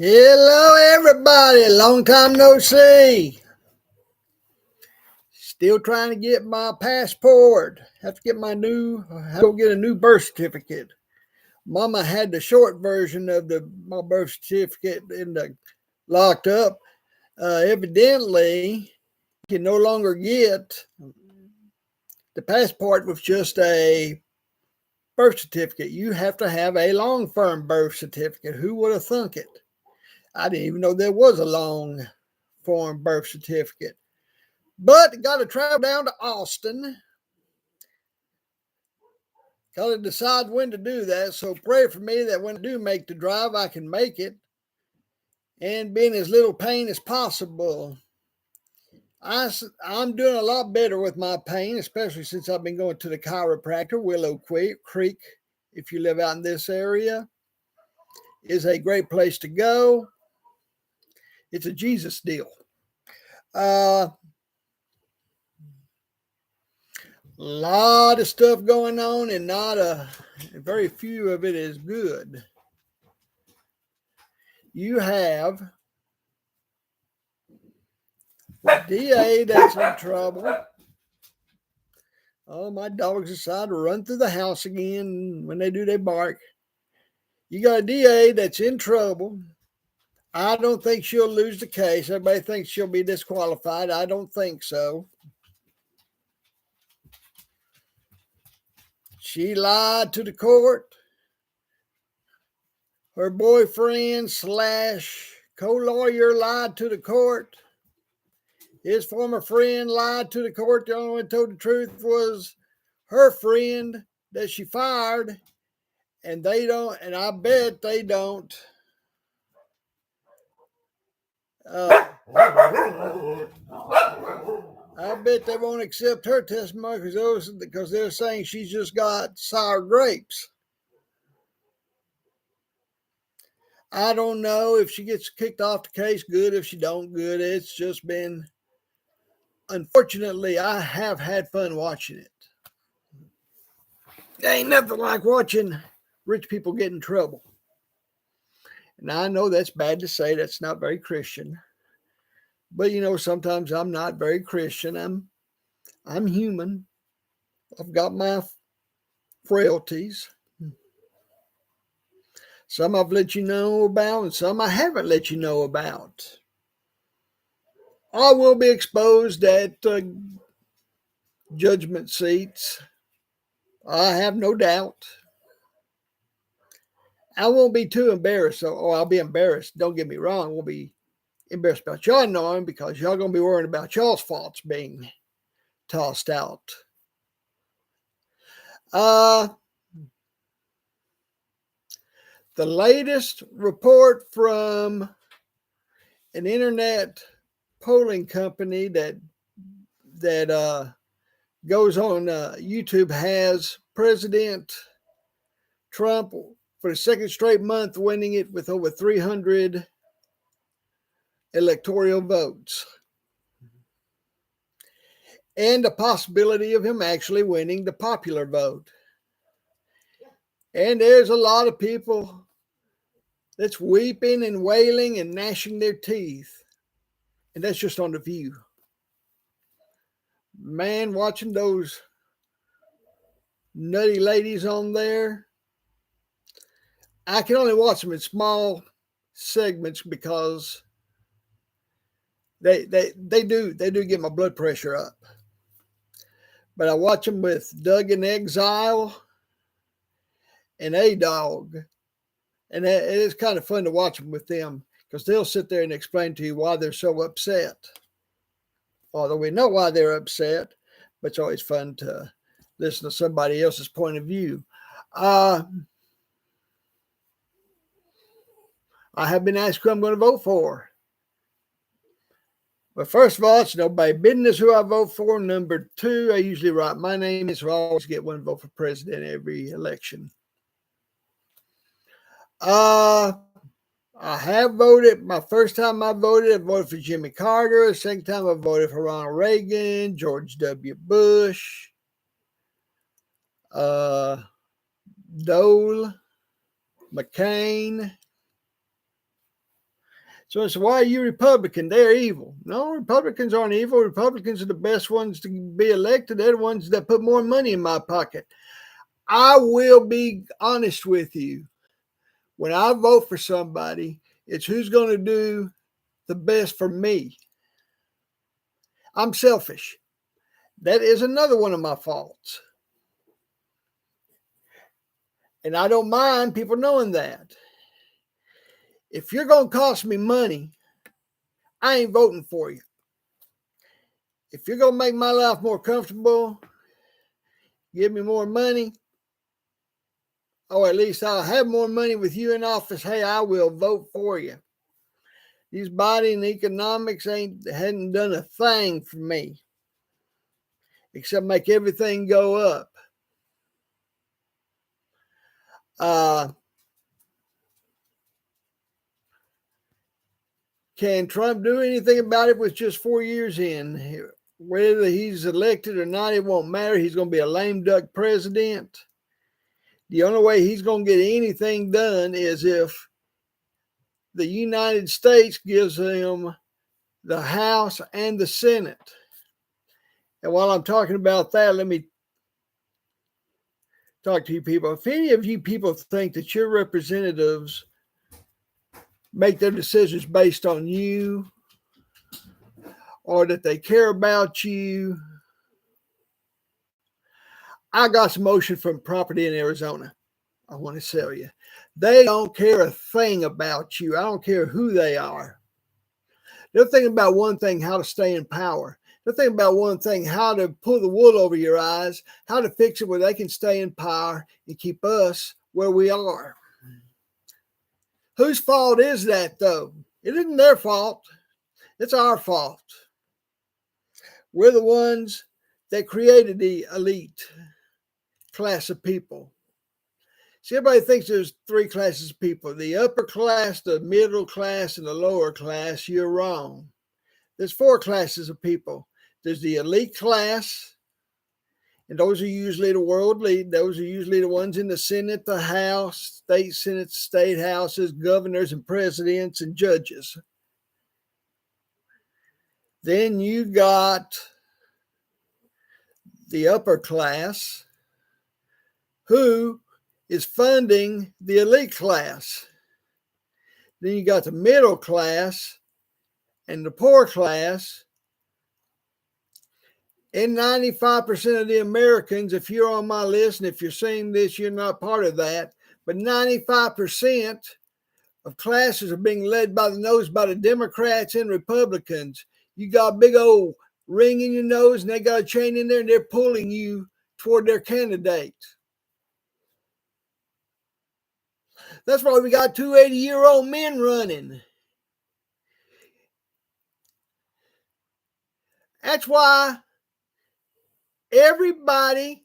Hello, everybody. Long time no see. Still trying to get my passport. Have to get go get a new birth certificate. Mama had the short version of my birth certificate locked up. Evidently, you can no longer get the passport with just a birth certificate. You have to have a long firm birth certificate. Who would have thunk it? I didn't even know there was a long form birth certificate. But got to travel down to Austin. Got to decide when to do that. So pray for me that when I do make the drive, I can make it and be in as little pain as possible. I'm doing a lot better with my pain, especially since I've been going to the chiropractor. Willow Creek, if you live out in this area, is a great place to go. It's a Jesus deal. Lot of stuff going on, and very few of it is good. You have the DA that's in trouble. Oh, my dogs decide to run through the house again. When they do, they bark. You got a DA that's in trouble. I don't think she'll lose the case. Everybody thinks she'll be disqualified. I don't think so. She lied to the court. Her boyfriend / co-lawyer lied to the court. His former friend lied to the court. The only one who told the truth was her friend that she fired. And they don't, and I bet they don't. I bet they won't accept her testimony because they're saying she's just got sour grapes. I don't know if she gets kicked off the case, good. If she don't, good. It's just been, unfortunately, I have had fun watching it. There ain't nothing like watching rich people get in trouble. And I know that's bad to say. That's not very Christian. But, sometimes I'm not very Christian. I'm human. I've got my frailties. Some I've let you know about, and some I haven't let you know about. I will be exposed at judgment seats. I have no doubt. I won't be too embarrassed. I'll be embarrassed. Don't get me wrong. I won't be embarrassed about y'all knowing because y'all going to be worrying about y'all's faults being tossed out. The latest report from an internet polling company that goes on YouTube has President Trump for the second straight month winning it with over 300 electoral votes. And the possibility of him actually winning the popular vote. And there's a lot of people that's weeping and wailing and gnashing their teeth. And that's just on The View. Man, watching those nutty ladies on there, I can only watch them in small segments because they do get my blood pressure up. But I watch them with Doug in Exile and A-Dog. And it is kind of fun to watch them with them because they'll sit there and explain to you why they're so upset. Although we know why they're upset, but it's always fun to listen to somebody else's point of view. I have been asked who I'm going to vote for. But first of all, it's nobody's business who I vote for. Number two, I usually write my name in, so I always get one vote for president every election. I have voted. My first time I voted for Jimmy Carter. The second time I voted for Ronald Reagan, George W. Bush, Dole, McCain. So it's why are you Republican? They're evil. No, Republicans aren't evil. Republicans are the best ones to be elected. They're the ones that put more money in my pocket. I will be honest with you. When I vote for somebody, it's who's going to do the best for me. I'm selfish. That is another one of my faults. And I don't mind people knowing that. If you're going to cost me money, I ain't voting for you. If you're going to make my life more comfortable, give me more money, or at least I'll have more money with you in office, hey, I will vote for you. These Biden economics hadn't done a thing for me except make everything go up. Can Trump do anything about it with just 4 years in? Whether he's elected or not, it won't matter. He's going to be a lame duck president. The only way he's going to get anything done is if the United States gives him the House and the Senate. And while I'm talking about that, let me talk to you people. If any of you people think that your representatives make their decisions based on you, or that they care about you, I got some ocean from property in Arizona I want to sell you. They don't care a thing about you. I don't care who they are. They're thinking about one thing, how to stay in power. They're thinking about one thing, how to pull the wool over your eyes, how to fix it where they can stay in power and keep us where we are. Whose fault is that, though? It isn't their fault. It's our fault. We're the ones that created the elite class of people. See, everybody thinks there's 3 classes of people: the upper class, the middle class, and the lower class. You're wrong. There's 4 classes of people. There's the elite class, and those are usually the world lead. Those are usually the ones in the Senate, the House, state Senate, state houses, governors and presidents and judges. Then you got the upper class, who is funding the elite class. Then you got the middle class and the poor class. And 95% of the Americans, if you're on my list, and if you're seeing this, you're not part of that, but 95% of classes are being led by the nose by the Democrats and Republicans. You got a big old ring in your nose, and they got a chain in there, and they're pulling you toward their candidate. That's why we got 2 80-year-old men running. That's why everybody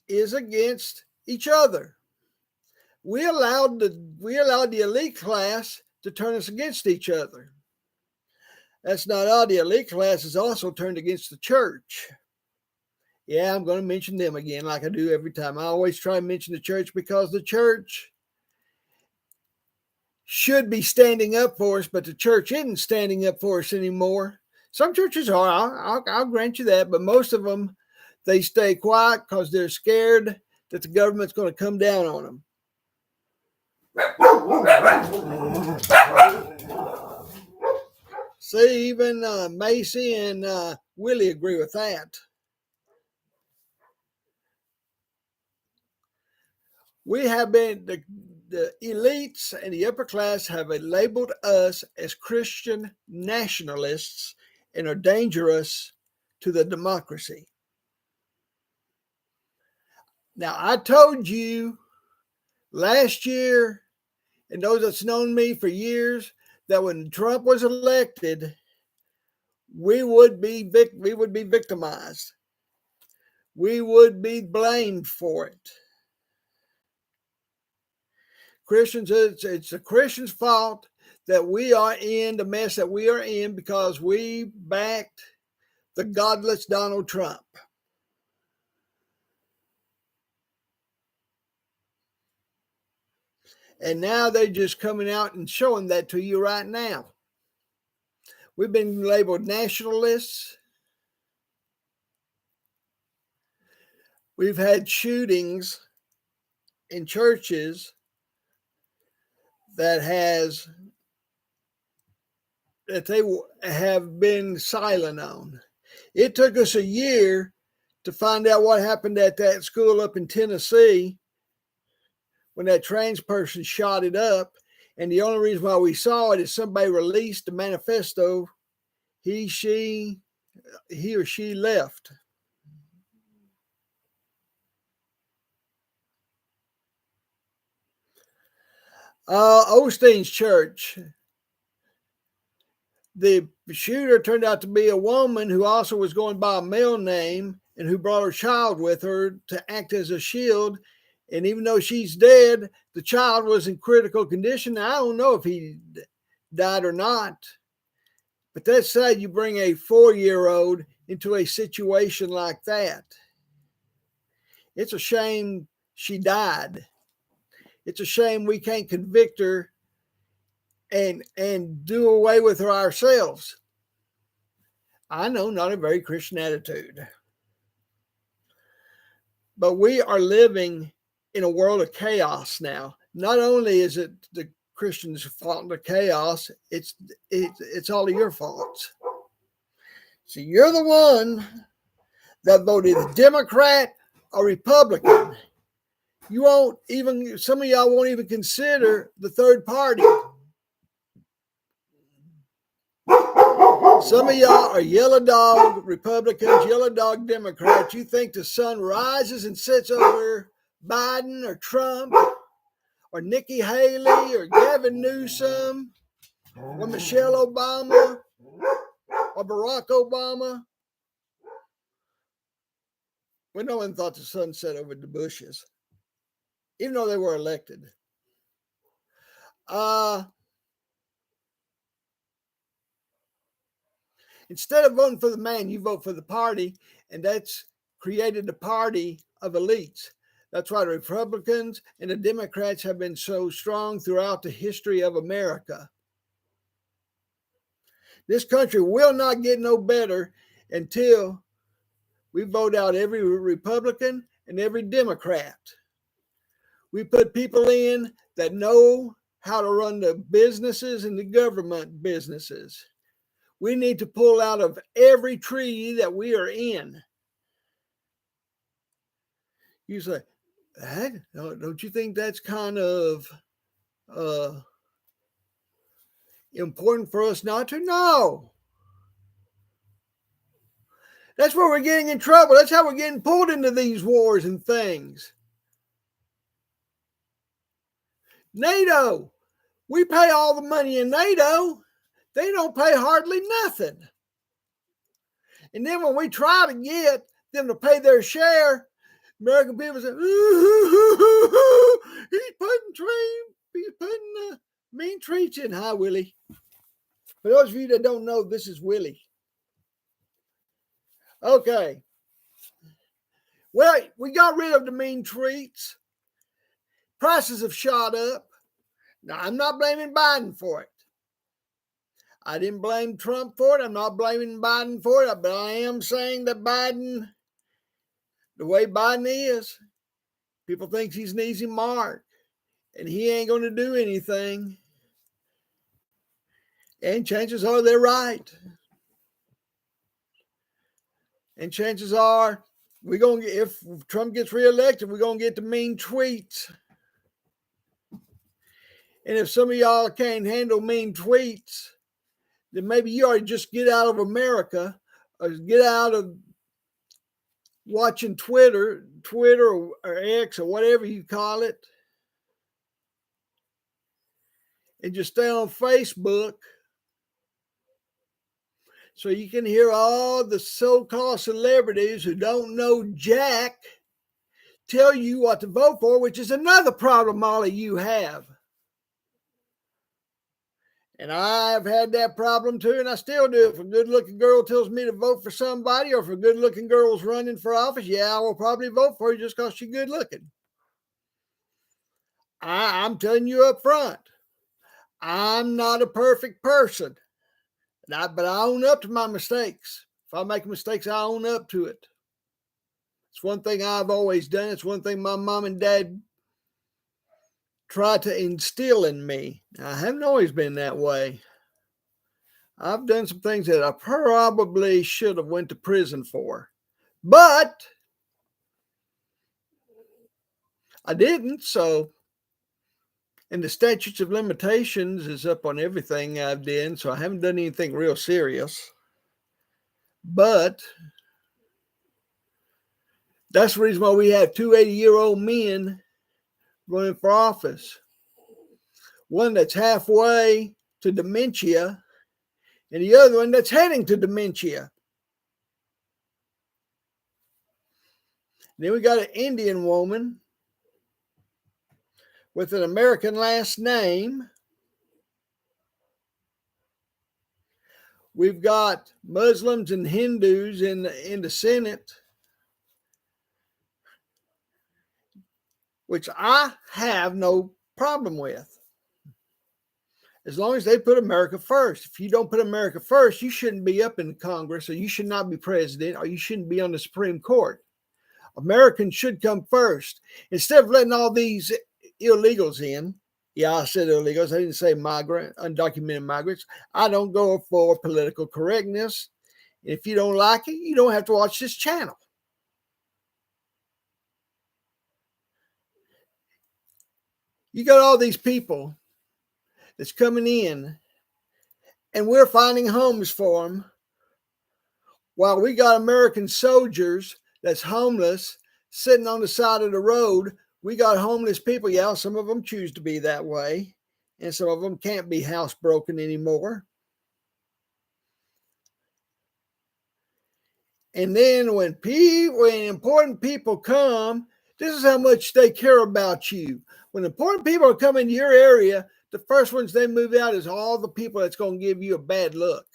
is against each other. We allowed the elite class to turn us against each other. That's not all. The elite class is also turned against the church. Yeah, I'm going to mention them again like I do every time. I always try to mention the church because the church should be standing up for us, but the church isn't standing up for us anymore. Some churches are, I'll grant you that, but most of them, they stay quiet because they're scared that the government's going to come down on them. See, even Macy and Willie agree with that. We have been, the elites and the upper class have labeled us as Christian nationalists and are dangerous to the democracy. Now, I told you last year, and those that's known me for years, that when Trump was elected, we would be victimized. We would be blamed for it. Christians, it's the Christians' fault that we are in the mess that we are in because we backed the godless Donald Trump. And now they're just coming out and showing that to you right now. We've been labeled nationalists. We've had shootings in churches that they have been silent on. It took us a year to find out what happened at that school up in Tennessee when that trans person shot it up. And the only reason why we saw it is somebody released a manifesto. He or she left. Osteen's church. The shooter turned out to be a woman who also was going by a male name and who brought her child with her to act as a shield. And even though she's dead, the child was in critical condition. Now, I don't know if he died or not. But that's sad you bring a 4-year-old into a situation like that. It's a shame she died. It's a shame we can't convict her and do away with her ourselves. I know, not a very Christian attitude. But we are living in a world of chaos now. Not only is it the Christians' fault in the chaos, it's all of your faults. So you're the one that voted Democrat or Republican. You won't even, some of y'all won't even consider the third party. Some of y'all are yellow dog Republicans, yellow dog Democrats. You think the sun rises and sets over Biden or Trump or Nikki Haley or Gavin Newsom or Michelle Obama or Barack Obama. Well, no one thought the sun set over the Bushes, even though they were elected. Instead of voting for the man, you vote for the party, and that's created a party of elites. That's why the Republicans and the Democrats have been so strong throughout the history of America. This country will not get no better until we vote out every Republican and every Democrat. We put people in that know how to run the businesses and the government businesses. We need to pull out of every tree that we are in. You say, don't you think that's kind of important for us not to? No. That's where we're getting in trouble. That's how we're getting pulled into these wars and things. NATO. We pay all the money in NATO. They don't pay hardly nothing. And then when we try to get them to pay their share, American people say, he's putting mean treats in. Hi, Willie. For those of you that don't know, this is Willie. Okay. Well, we got rid of the mean treats. Prices have shot up. Now, I'm not blaming Biden for it. I didn't blame Trump for it. I'm not blaming Biden for it. But I am saying that Biden, the way Biden is, people think he's an easy mark. And he ain't going to do anything. And chances are they're right. And chances are if Trump gets reelected, we're going to get the mean tweets. And if some of y'all can't handle mean tweets, then maybe you ought to just get out of America or get out of watching Twitter or X or whatever you call it, and just stay on Facebook so you can hear all the so-called celebrities who don't know jack tell you what to vote for, which is another problem all of you have. And I've had that problem too, and I still do. If a good-looking girl tells me to vote for somebody, or if a good-looking girl's running for office, yeah, I will probably vote for her just because she's good-looking. I'm telling you up front, I'm not a perfect person, but I own up to my mistakes. If I make mistakes, I own up to it. It's one thing I've always done. It's one thing my mom and dad tried to instill in me. I haven't always been that way. I've done some things that I probably should have went to prison for, but I didn't. So, and the statutes of limitations is up on everything I've done. So I haven't done anything real serious, but that's the reason why we have two 80-year-old men running for office. One that's halfway to dementia and the other one that's heading to dementia. Then we got an Indian woman with an American last name. We've got Muslims and Hindus in the Senate, which I have no problem with, as long as they put America first. If you don't put America first, you shouldn't be up in Congress, or you should not be president, or you shouldn't be on the Supreme Court. Americans should come first. Instead of letting all these illegals in, yeah, I said illegals, I didn't say undocumented migrants. I don't go for political correctness. If you don't like it, you don't have to watch this channel. You got all these people that's coming in, and we're finding homes for them, while we got American soldiers that's homeless sitting on the side of the road. We got homeless people. Yeah, some of them choose to be that way, and some of them can't be housebroken anymore. And then when important people come, this is how much they care about you. When important people are coming to your area, the first ones they move out is all the people that's going to give you a bad look.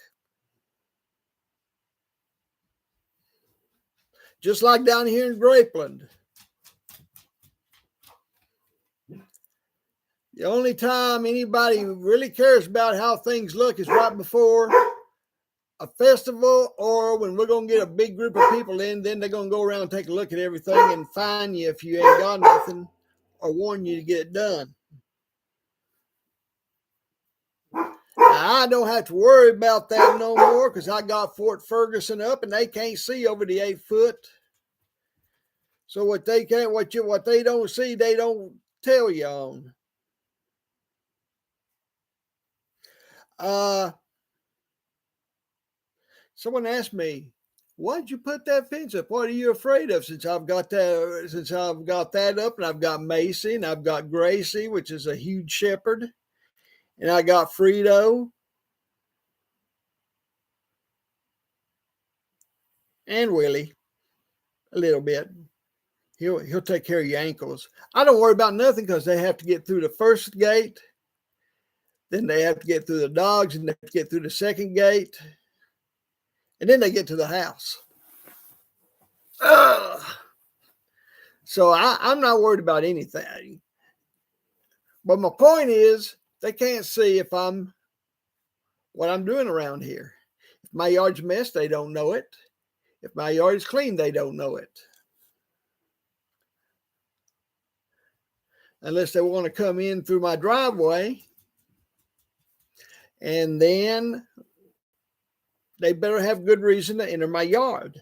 Just like down here in Grapeland. The only time anybody really cares about how things look is right before a festival, or when we're going to get a big group of people in. Then they're going to go around and take a look at everything and fine you if you ain't got nothing, or warn you to get it done. Now, I don't have to worry about that no more, because I got Fort Ferguson up and they can't see over the 8 foot. So what they don't see, they don't tell you on. Someone asked me, why'd you put that fence up? What are you afraid of? Since I've got that up, and I've got Macy, and I've got Gracie, which is a huge shepherd, and I got Frito and Willie a little bit. He'll take care of your ankles. I don't worry about nothing, because they have to get through the first gate, then they have to get through the dogs, and they have to get through the second gate, and then they get to the house. So I'm not worried about anything. But my point is, they can't see what I'm doing around here. If my yard's a mess, they don't know it. If my yard is clean, they don't know it. Unless they want to come in through my driveway, and then they better have good reason to enter my yard.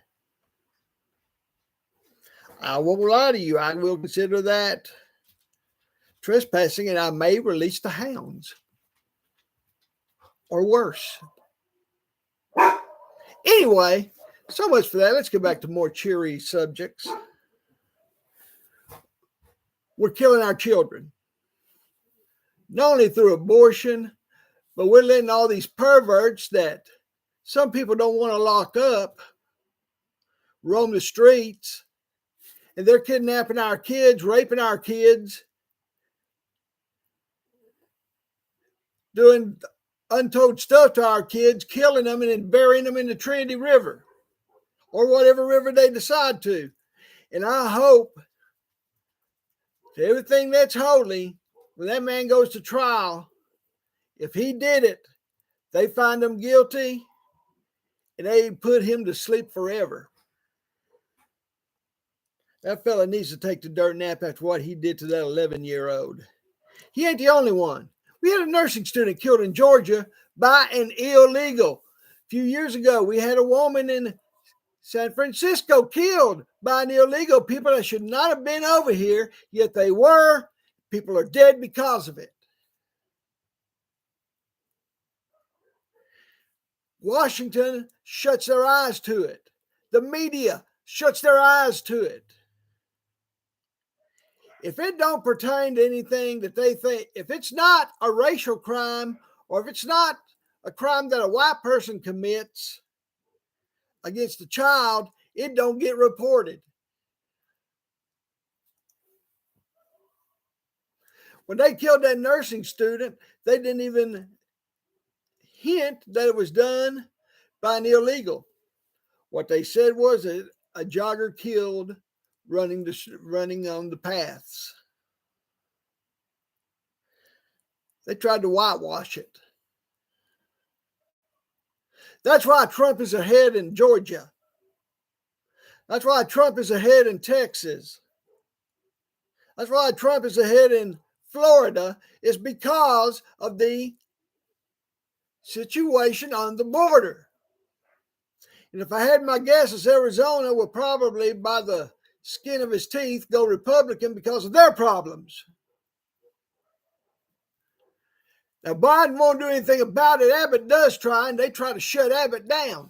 I won't lie to you. I will consider that trespassing, and I may release the hounds, or worse. Anyway, so much for that. Let's get back to more cheery subjects. We're killing our children, not only through abortion, but we're letting all these perverts that some people don't want to lock up roam the streets, and they're kidnapping our kids, raping our kids, doing untold stuff to our kids, killing them, and then burying them in the Trinity River or whatever river they decide to. And I hope that everything that's holy when that man goes to trial, if he did it, they find him guilty and they put him to sleep forever. That fella needs to take the dirt nap after what he did to that 11-year-old. He ain't the only one. We had a nursing student killed in Georgia by an illegal. A few years ago, we had a woman in San Francisco killed by an illegal. People that should not have been over here, yet they were. People are dead because of it. Washington shuts their eyes to it. The media shuts their eyes to it. If it don't pertain to anything that they think, if it's not a racial crime, or if it's not a crime that a white person commits against a child, it don't get reported. When they killed that nursing student, they didn't even hint that it was done by an illegal. What they said was a jogger killed running on the paths. They tried to whitewash it. That's why Trump is ahead in Georgia. That's why Trump is ahead in Texas. That's why Trump is ahead in Florida, is because of the situation on the border. And if I had my guesses, Arizona will probably, by the skin of his teeth, go Republican because of their problems. Now, Biden won't do anything about it. Abbott does try, and they try to shut Abbott down.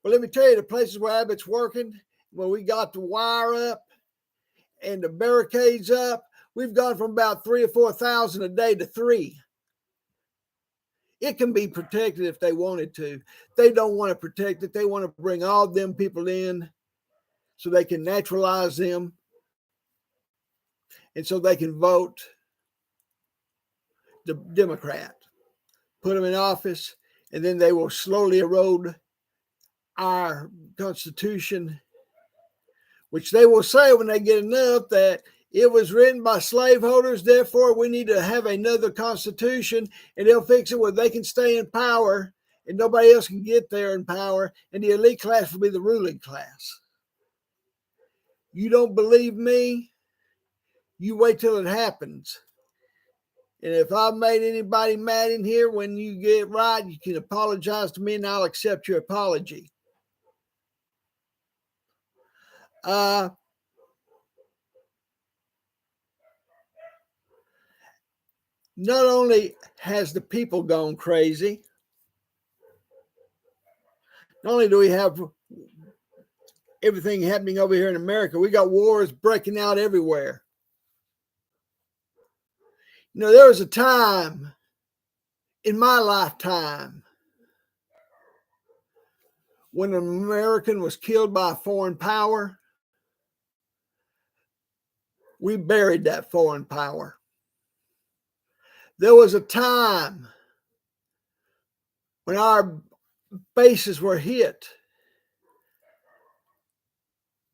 Well, let me tell you, the places where Abbott's working, where we got the wire up and the barricades up, we've gone from about 3,000 or 4,000 a day to 3. It can be protected if they wanted to. They don't want to protect it. They want to bring all them people in so they can naturalize them and so they can vote the Democrat, put them in office, and then they will slowly erode our Constitution, which they will say when they get enough that it was written by slaveholders, therefore we need to have another Constitution, and they'll fix it where they can stay in power and nobody else can get there in power, and the elite class will be the ruling class. You don't believe me? You wait till it happens. And if I've made anybody mad in here, when you get right, you can apologize to me and I'll accept your apology. Not only has the people gone crazy, not only do we have everything happening over here in America, we got wars breaking out everywhere. You know, there was a time in my lifetime when an American was killed by a foreign power. We buried that foreign power. There was a time when our bases were hit.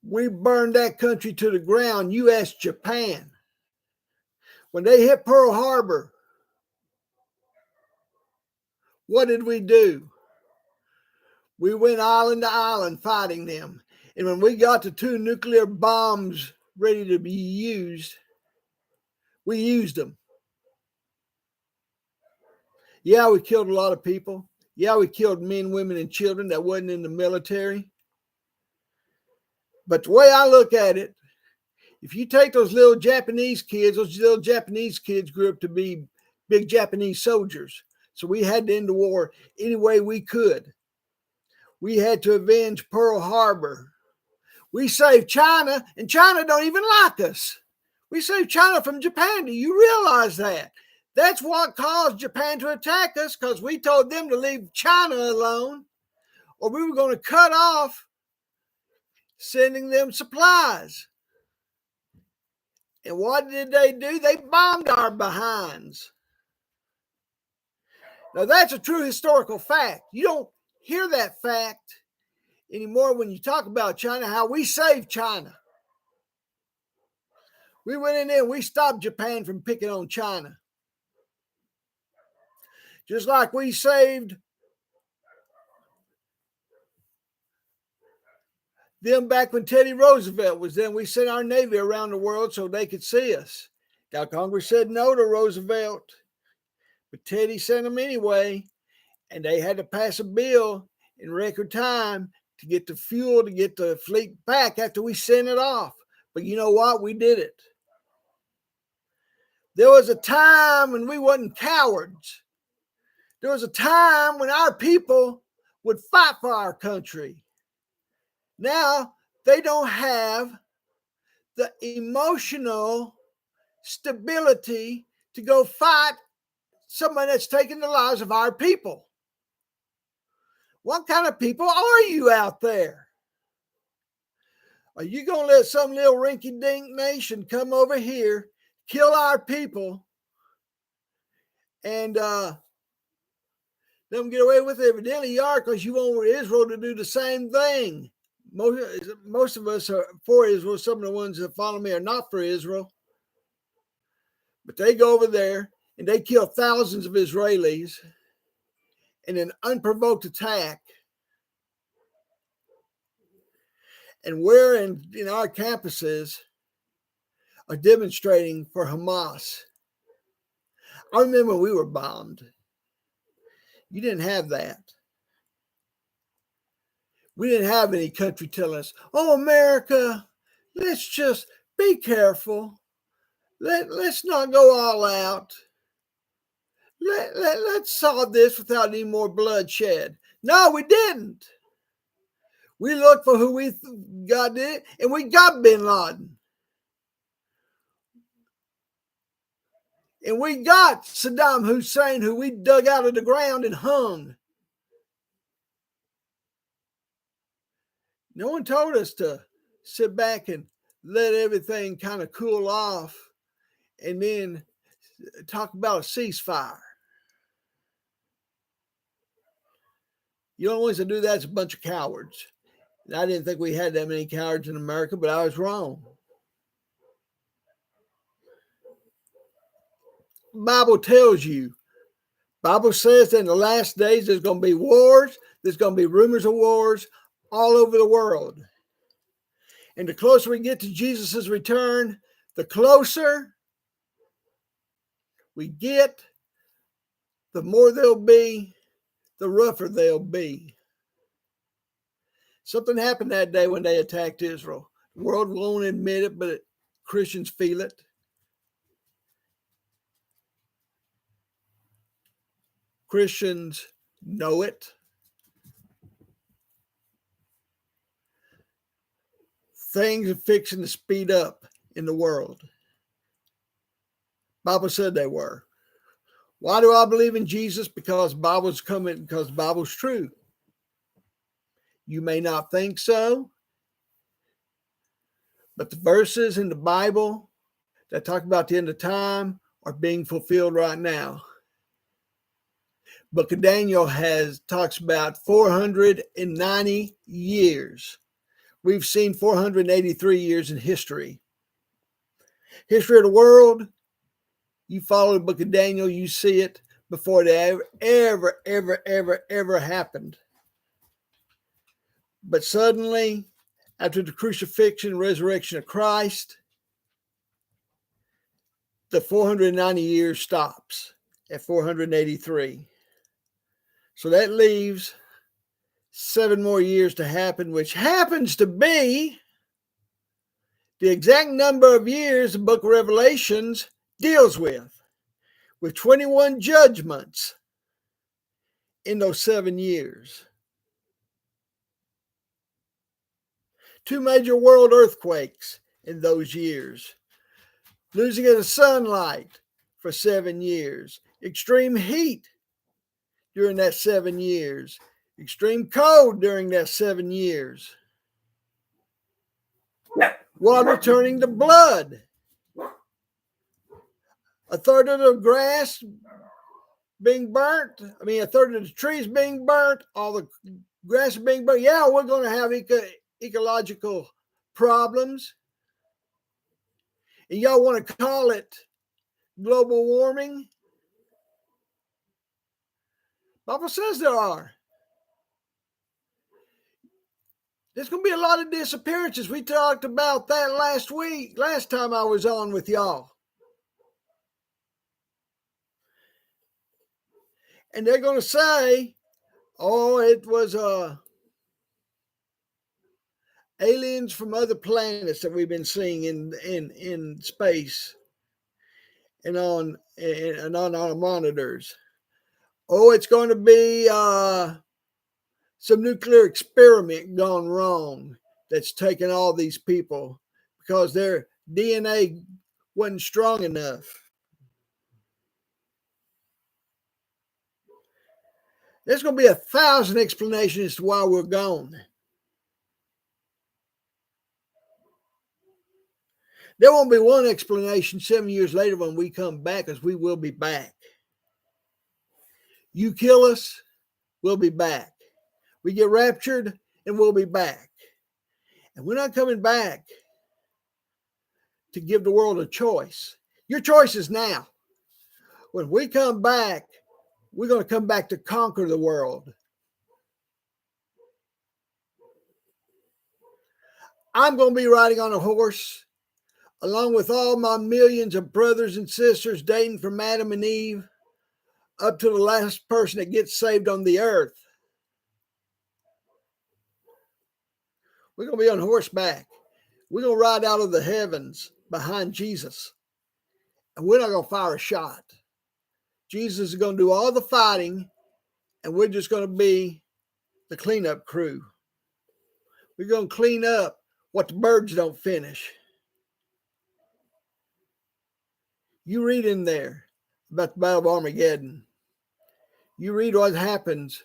We burned that country to the ground, U.S., Japan. When they hit Pearl Harbor, what did we do? We went island to island fighting them. And when we got the 2 nuclear bombs ready to be used, we used them. Yeah, we killed a lot of people. Yeah, we killed men, women, and children that wasn't in the military. But the way I look at it, if you take those little Japanese kids grew up to be big Japanese soldiers. So we had to end the war any way we could. We had to avenge Pearl Harbor. We saved China, and China don't even like us. We saved China from Japan. Do you realize that? That's what caused Japan to attack us, because we told them to leave China alone, or we were going to cut off sending them supplies. And what did they do? They bombed our behinds. Now, that's a true historical fact. You don't hear that fact anymore when you talk about China, how we saved China. We went in there and we stopped Japan from picking on China. Just like we saved them back when Teddy Roosevelt was there. We sent our Navy around the world so they could see us. Now, Congress said no to Roosevelt, but Teddy sent them anyway, and they had to pass a bill in record time to get the fuel, to get the fleet back after we sent it off. But you know what? We did it. There was a time when we wasn't cowards. There was a time when our people would fight for our country. Now, they don't have the emotional stability to go fight somebody that's taking the lives of our people. What kind of people are you out there? Are you going to let some little rinky-dink nation come over here, kill our people, and let them get away with it? Evidently you are, because you want Israel to do the same thing. Most of us are for Israel. Some of the ones that follow me are not for Israel. But they go over there and they kill thousands of Israelis in an unprovoked attack. And we're in our campuses are demonstrating for Hamas. I remember we were bombed. You didn't have that. We didn't have any country telling us, oh, America, let's just be careful. Let's not go all out. Let's solve this without any more bloodshed. No, we didn't. We looked for who we got it, and we got bin Laden. And we got Saddam Hussein, who we dug out of the ground and hung. No one told us to sit back and let everything kind of cool off and then talk about a ceasefire. You know, the ones that do that's a bunch of cowards. And I didn't think we had that many cowards in America, but I was wrong. The Bible tells you. Bible says that in the last days there's going to be wars. There's going to be rumors of wars all over the world. And the closer we get to Jesus' return, the closer we get, the more they'll be, the rougher they'll be. Something happened that day when they attacked Israel. The world won't admit it, but Christians feel it. Christians know it. Things are fixing to speed up in the world. Bible said they were. Why do I believe in Jesus? Because Bible's coming, because Bible's true. You may not think so, but the verses in the Bible that talk about the end of time are being fulfilled right now. Book of Daniel talks about 490 years. We've seen 483 years in history. History of the world, you follow the book of Daniel, you see it before it ever happened. But suddenly, after the crucifixion and resurrection of Christ, the 490 years stops at 483. So that leaves 7 more years to happen, which happens to be the exact number of years the book of Revelations deals with 21 judgments in those 7 years. 2 major world earthquakes in those years. Losing of the sunlight for 7 years. Extreme heat during that 7 years. Extreme cold during that 7 years. Water turning to blood. A third of the grass being burnt. A third of the trees being burnt. All the grass being burnt. Yeah, we're going to have ecological problems. And y'all want to call it global warming? Bible says there are. There's going to be a lot of disappearances. We talked about that last time I was on with y'all. And they're going to say, oh, it was aliens from other planets that we've been seeing in space and on our monitors. Oh, it's going to be some nuclear experiment gone wrong that's taken all these people because their DNA wasn't strong enough. There's going to be 1,000 explanations as to why we're gone. There won't be one explanation 7 years later when we come back, because we will be back. You kill us, we'll be back. We get raptured, and we'll be back. And we're not coming back to give the world a choice. Your choice is now. When we come back, we're going to come back to conquer the world. I'm going to be riding on a horse along with all my millions of brothers and sisters dating from Adam and Eve up to the last person that gets saved on the earth. We're going to be on horseback. We're going to ride out of the heavens behind Jesus. And we're not going to fire a shot. Jesus is going to do all the fighting, and we're just going to be the cleanup crew. We're going to clean up what the birds don't finish. You read in there about the Battle of Armageddon. You read what happens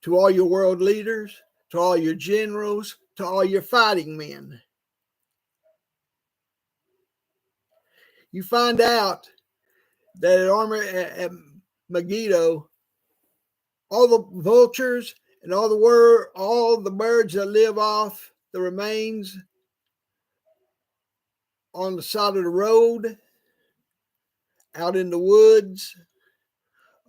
to all your world leaders, to all your generals, to all your fighting men. You find out that at Megiddo, all the vultures and all the birds that live off the remains on the side of the road, out in the woods,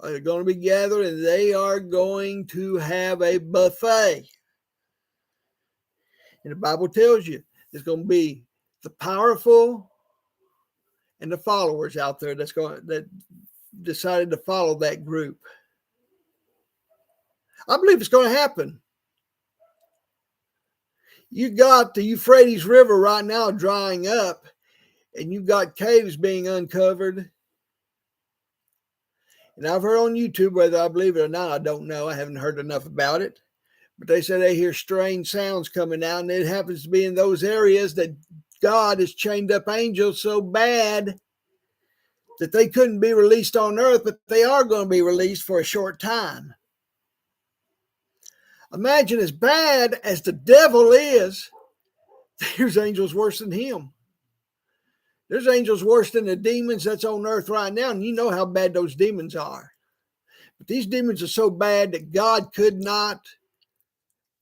are going to be gathered, and they are going to have a buffet. And the Bible tells you there's going to be the powerful and the followers out there that decided to follow that group. I believe it's going to happen. You got the Euphrates River right now drying up, and you've got caves being uncovered. And I've heard on YouTube, whether I believe it or not, I don't know. I haven't heard enough about it. But they say they hear strange sounds coming out, and it happens to be in those areas that God has chained up angels so bad that they couldn't be released on earth, but they are going to be released for a short time. Imagine, as bad as the devil is, there's angels worse than him. There's angels worse than the demons that's on earth right now, and you know how bad those demons are. But these demons are so bad that God could not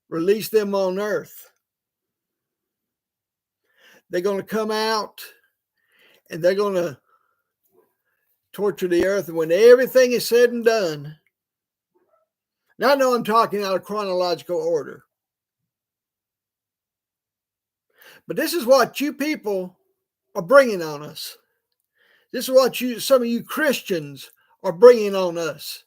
release them on earth. They're going to come out, and they're going to torture the earth. And when everything is said and done, now I know I'm talking out of chronological order, but this is what you people are bringing on us. This is what some of you Christians are bringing on us.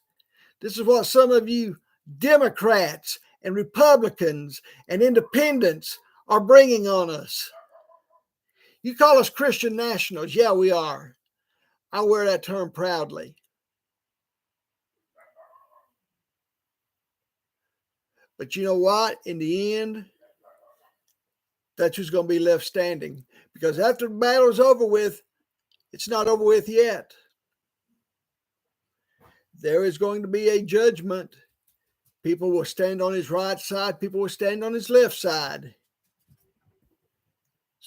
This is what some of you Democrats and Republicans and independents are bringing on us. You call us Christian nationals. Yeah, we are. I wear that term proudly. But you know what? In the end, that's who's going to be left standing. Because after the battle's over with, it's not over with yet. There is going to be a judgment. People will stand on his right side. People will stand on his left side.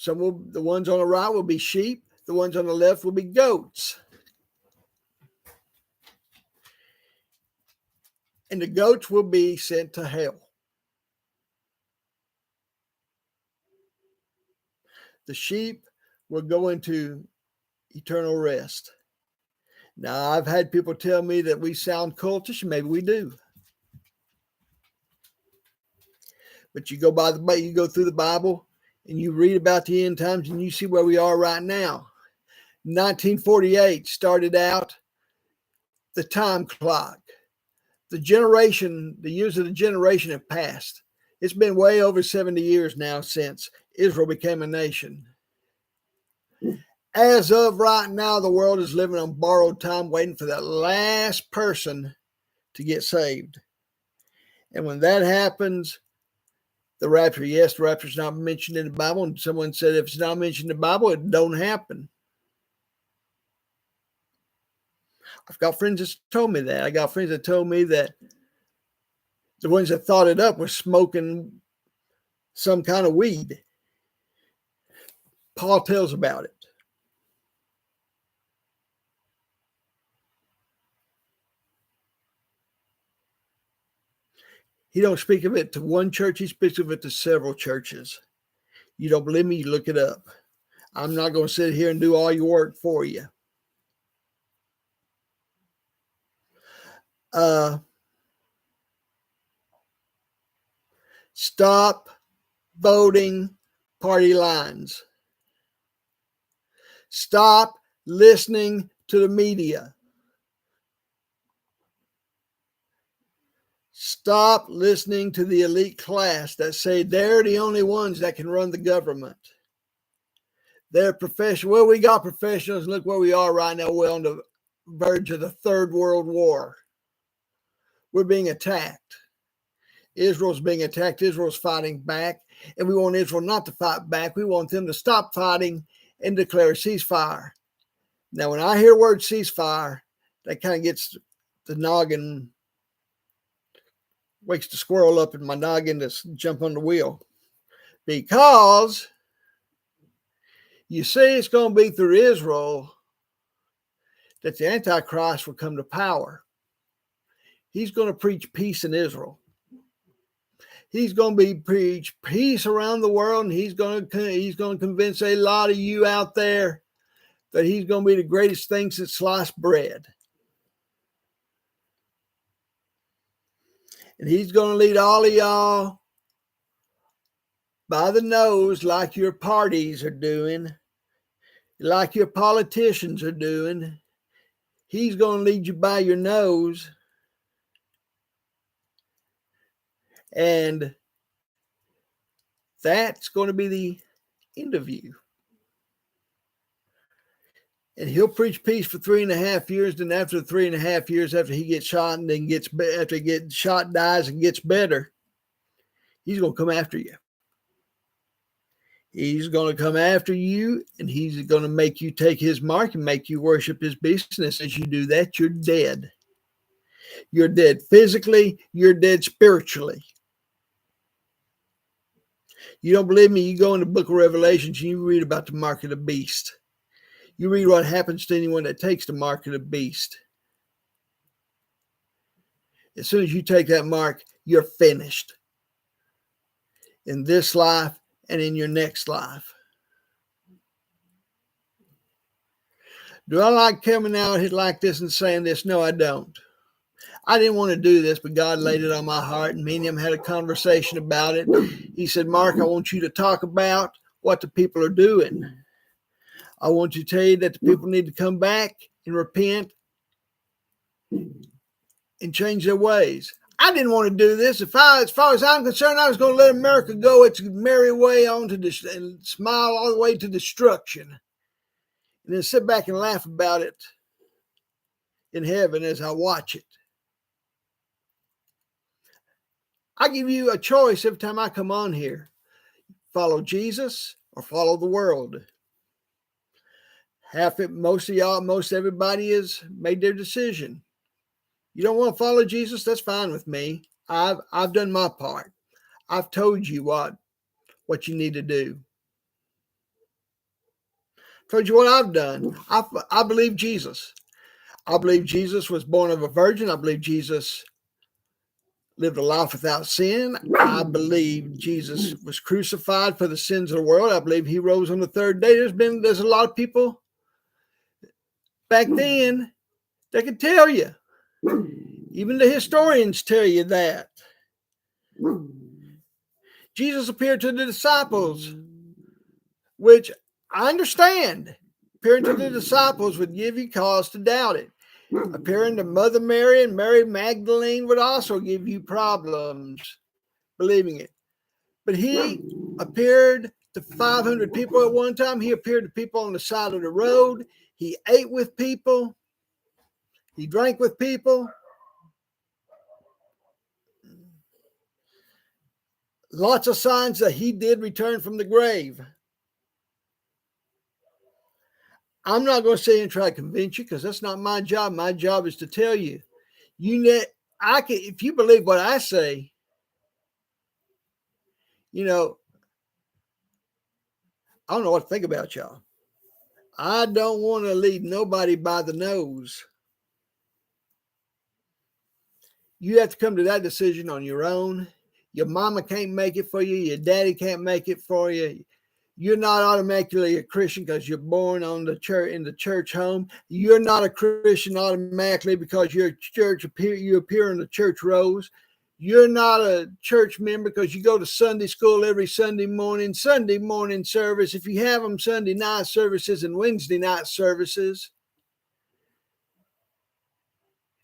The ones on the right will be sheep. The ones on the left will be goats. And the goats will be sent to hell. The sheep will go into eternal rest. Now, I've had people tell me that we sound cultish, and maybe we do. But you go through the Bible, and you read about the end times, and you see where we are right now. 1948 started out the time clock. The years of the generation have passed. It's been way over 70 years now since Israel became a nation. As of right now, the world is living on borrowed time, waiting for that last person to get saved. And when that happens, the rapture, yes, the rapture is not mentioned in the Bible. And someone said if it's not mentioned in the Bible, it don't happen. I've got friends that told me that. I got friends that told me that the ones that thought it up were smoking some kind of weed. Paul tells about it. He don't speak of it to one church. He speaks of it to several churches. You don't believe me? You look it up. I'm not going to sit here and do all your work for you. Stop voting party lines. Stop listening to the media. Stop listening to the elite class that say they're the only ones that can run the government. They're professional. Well, we got professionals. Look where we are right now. We're on the verge of the Third World War. We're being attacked. Israel's being attacked. Israel's fighting back. And we want Israel not to fight back. We want them to stop fighting and declare a ceasefire. Now, when I hear the word ceasefire, that kind of gets the noggin, wakes the squirrel up in my noggin to jump on the wheel. Because you see, it's going to be through Israel that the Antichrist will come to power. He's going to preach peace in Israel. He's going to preach peace around the world, and he's going to convince a lot of you out there that he's going to be the greatest thing since sliced bread. And he's going to lead all of y'all by the nose like your parties are doing, like your politicians are doing. He's going to lead you by your nose. And that's going to be the end of you. And he'll preach peace for 3.5 years. Then after 3.5 years, after he gets shot and then after he gets shot, dies and gets better, he's going to come after you. He's going to come after you, and he's going to make you take his mark and make you worship his beast. And as you do that, you're dead. You're dead physically. You're dead spiritually. You don't believe me? You go in the book of Revelations and you read about the mark of the beast. You read what happens to anyone that takes the mark of the beast. As soon as you take that mark, you're finished. In this life and in your next life. Do I like coming out here like this and saying this? No, I don't. I didn't want to do this, but God laid it on my heart, and me and him had a conversation about it. He said, Mark, I want you to talk about what the people are doing. I want you to tell you that the people need to come back and repent and change their ways. I didn't want to do this. As far as I'm concerned, I was going to let America go its merry way on to and smile all the way to destruction. And then sit back and laugh about it in heaven as I watch it. I give you a choice every time I come on here. Follow Jesus or follow the world. Most everybody has made their decision. You don't want to follow Jesus? That's fine with me. I've done my part. I've told you what you need to do. Told you what I've done. I believe Jesus. I believe Jesus was born of a virgin. I believe Jesus lived a life without sin. I believe Jesus was crucified for the sins of the world. I believe he rose on the third day. There's a lot of people Back then, they could tell you. Even the historians tell you that. Jesus appeared to the disciples, which I understand. Appearing to the disciples would give you cause to doubt it. Appearing to Mother Mary and Mary Magdalene would also give you problems believing it. But he appeared to 500 people at one time. He appeared to people on the side of the road. He ate with people. He drank with people. Lots of signs that he did return from the grave. I'm not going to sit here and try to convince you because that's not my job. My job is to tell you. If you believe what I say, I don't know what to think about y'all. I don't want to lead nobody by the nose. You have to come to that decision on your own. Your mama can't make it for you. Your daddy can't make it for you. You're not automatically a Christian because you're born in the church home. You're not a Christian automatically because you appear in the church rows. You're not a church member because you go to Sunday school every Sunday morning service. If you have them Sunday night services and Wednesday night services.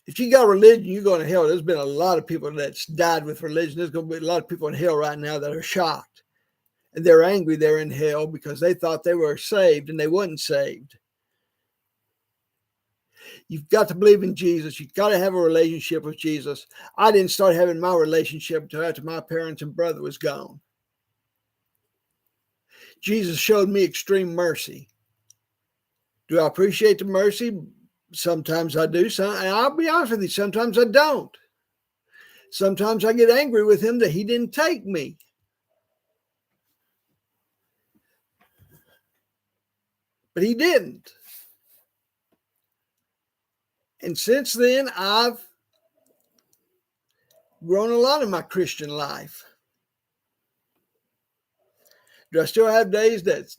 If you got religion, you're going to hell. There's been a lot of people that's died with religion. There's going to be a lot of people in hell right now that are shocked. And they're angry they're in hell because they thought they were saved and they wasn't saved. You've got to believe in Jesus. You've got to have a relationship with Jesus. I didn't start having my relationship until after my parents and brother was gone. Jesus showed me extreme mercy. Do I appreciate the mercy? Sometimes I do. And I'll be honest with you, sometimes I don't. Sometimes I get angry with him that he didn't take me. But he didn't. And since then, I've grown a lot in my Christian life. Do I still have days that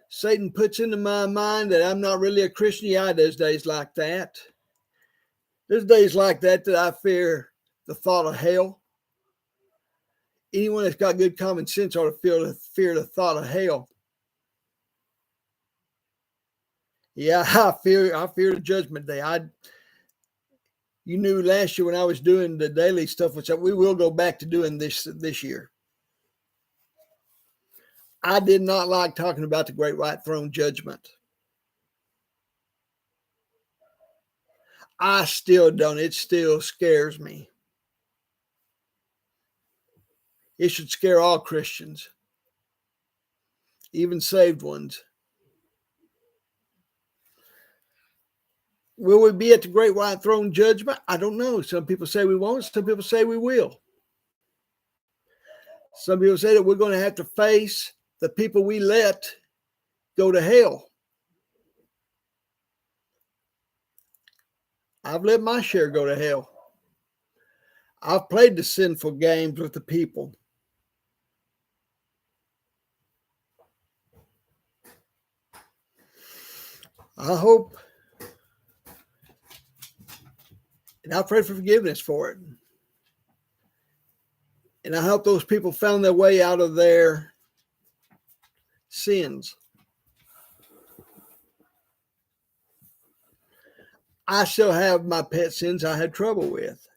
Satan puts into my mind that I'm not really a Christian? Yeah, there's days like that. There's days like that I fear the thought of hell. Anyone that's got good common sense ought to fear the thought of hell. Yeah, I fear the judgment day. You knew last year when I was doing the daily stuff, which we will go back to doing this year. I did not like talking about the great white throne judgment. I still don't. It still scares me. It should scare all Christians, even saved ones. Will we be at the great white throne judgment? I don't know. Some people say we won't. Some people say we will. Some people say that we're going to have to face the people we let go to hell. I've let my share go to hell. I've played the sinful games with the people. I hope, and I pray for forgiveness for it. And I hope those people found their way out of their sins. I still have my pet sins I had trouble with.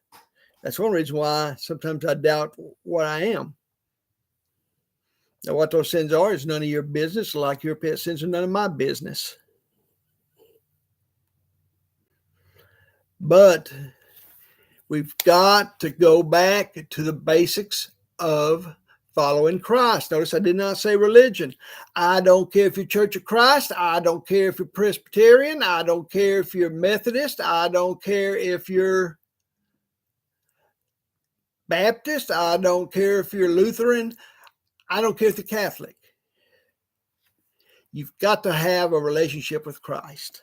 That's one reason why sometimes I doubt what I am. Now, what those sins are is none of your business, like your pet sins are none of my business. But we've got to go back to the basics of following Christ. Notice I did not say religion. I don't care if you're Church of Christ. I don't care if you're Presbyterian. I don't care if you're Methodist. I don't care if you're Baptist. I don't care if you're Lutheran. I don't care if you're Catholic. You've got to have a relationship with Christ.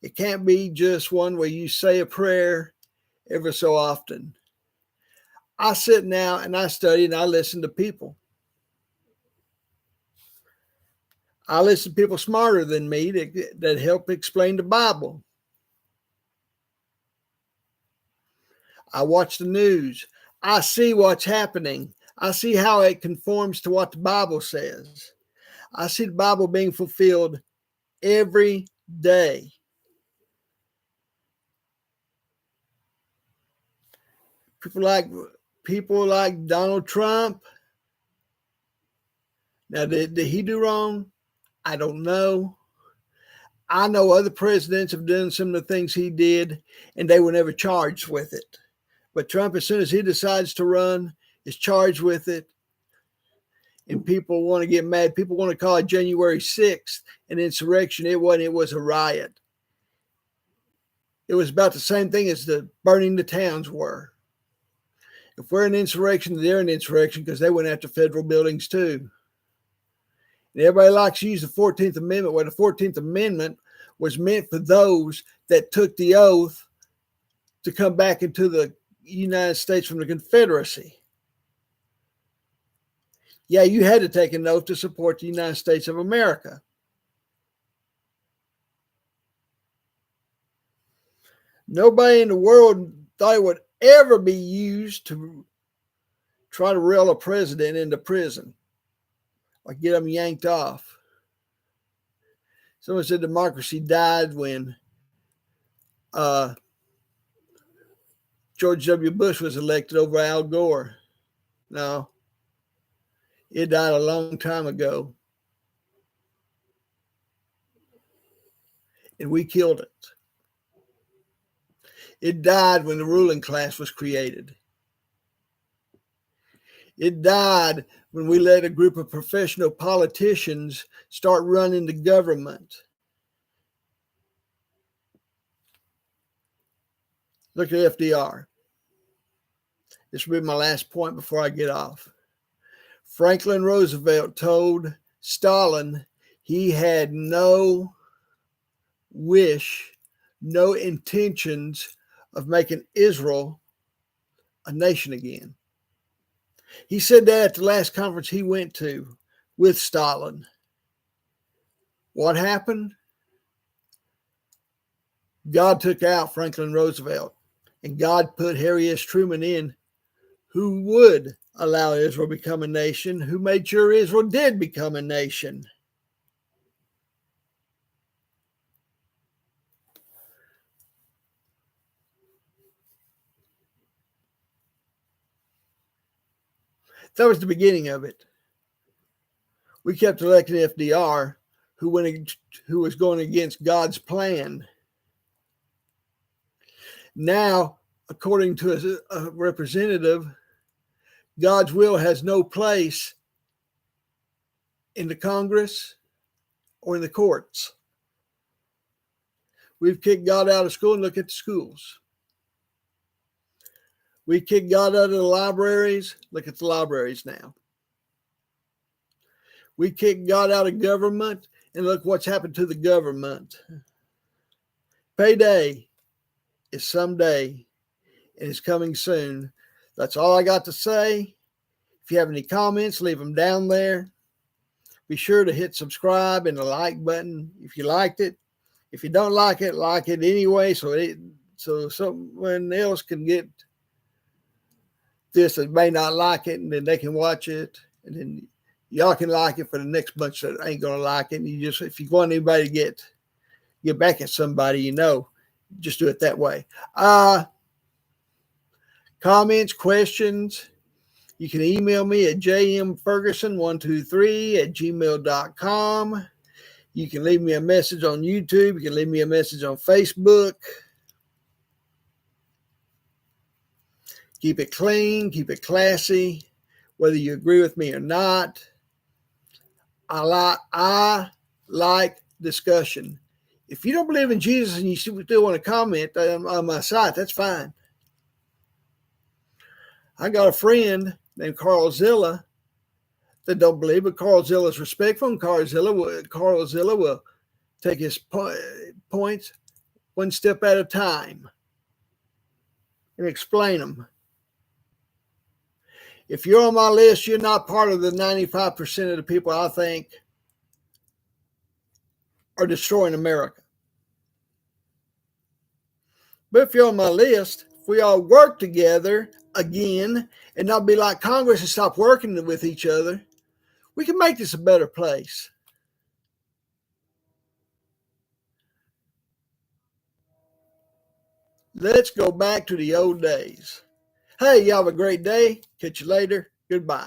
It can't be just one where you say a prayer every so often. I sit now and I study and I listen to people. I listen to people smarter than me that help explain the Bible. I watch the news. I see what's happening. I see how it conforms to what the Bible says. I see the Bible being fulfilled every day. People like Donald Trump. Now, did he do wrong? I don't know. I know other presidents have done some of the things he did, and they were never charged with it. But Trump, as soon as he decides to run, is charged with it. And people want to get mad. People want to call it January 6th an insurrection. It wasn't. It was a riot. It was about the same thing as the burning the towns were. If we're an insurrection, they're an insurrection because they went after federal buildings too. And everybody likes to use the 14th Amendment. Well, the 14th Amendment was meant for those that took the oath to come back into the United States from the Confederacy. Yeah, you had to take an oath to support the United States of America. Nobody in the world thought it would ever be used to try to reel a president into prison or get them yanked off. Someone said democracy died when George W. Bush was elected over Al Gore. No, it died a long time ago. And we killed it. It died when the ruling class was created. It died when we let a group of professional politicians start running the government. Look at FDR. This will be my last point before I get off. Franklin Roosevelt told Stalin he had no wish, no intentions of making Israel a nation again. He said that at the last conference he went to with Stalin. What happened? God took out Franklin Roosevelt, and God put Harry S. Truman in, who would allow Israel to become a nation, who made sure Israel did become a nation. That was the beginning of it. We kept electing FDR, who was going against God's plan. Now, according to a representative, God's will has no place in the Congress or in the courts. We've kicked God out of school, and look at the schools. We kicked God out of the libraries. Look at the libraries now. We kicked God out of government, and look what's happened to the government. Payday is someday, and it's coming soon. That's all I got to say. If you have any comments, leave them down there. Be sure to hit subscribe and the like button if you liked it. If you don't like it anyway, so someone else can get this that may not like it, and then they can watch it, and then y'all can like it for the next bunch that ain't gonna like it. And you just, if you want anybody to get back at somebody, just do it that way. Comments, questions, you can email me at jmferguson123@gmail.com. You can leave me a message on YouTube. You can leave me a message on Facebook. Keep it clean, keep it classy, whether you agree with me or not. I like discussion. If you don't believe in Jesus and you still want to comment on my site, that's fine. I got a friend named Carl Zilla that don't believe, but Carl Zilla is respectful, and Carl Zilla will take his points one step at a time and explain them. If you're on my list, you're not part of the 95% of the people I think are destroying America. But if you're on my list, if we all work together again and not be like Congress and stop working with each other, we can make this a better place. Let's go back to the old days. Hey, y'all have a great day. Catch you later. Goodbye.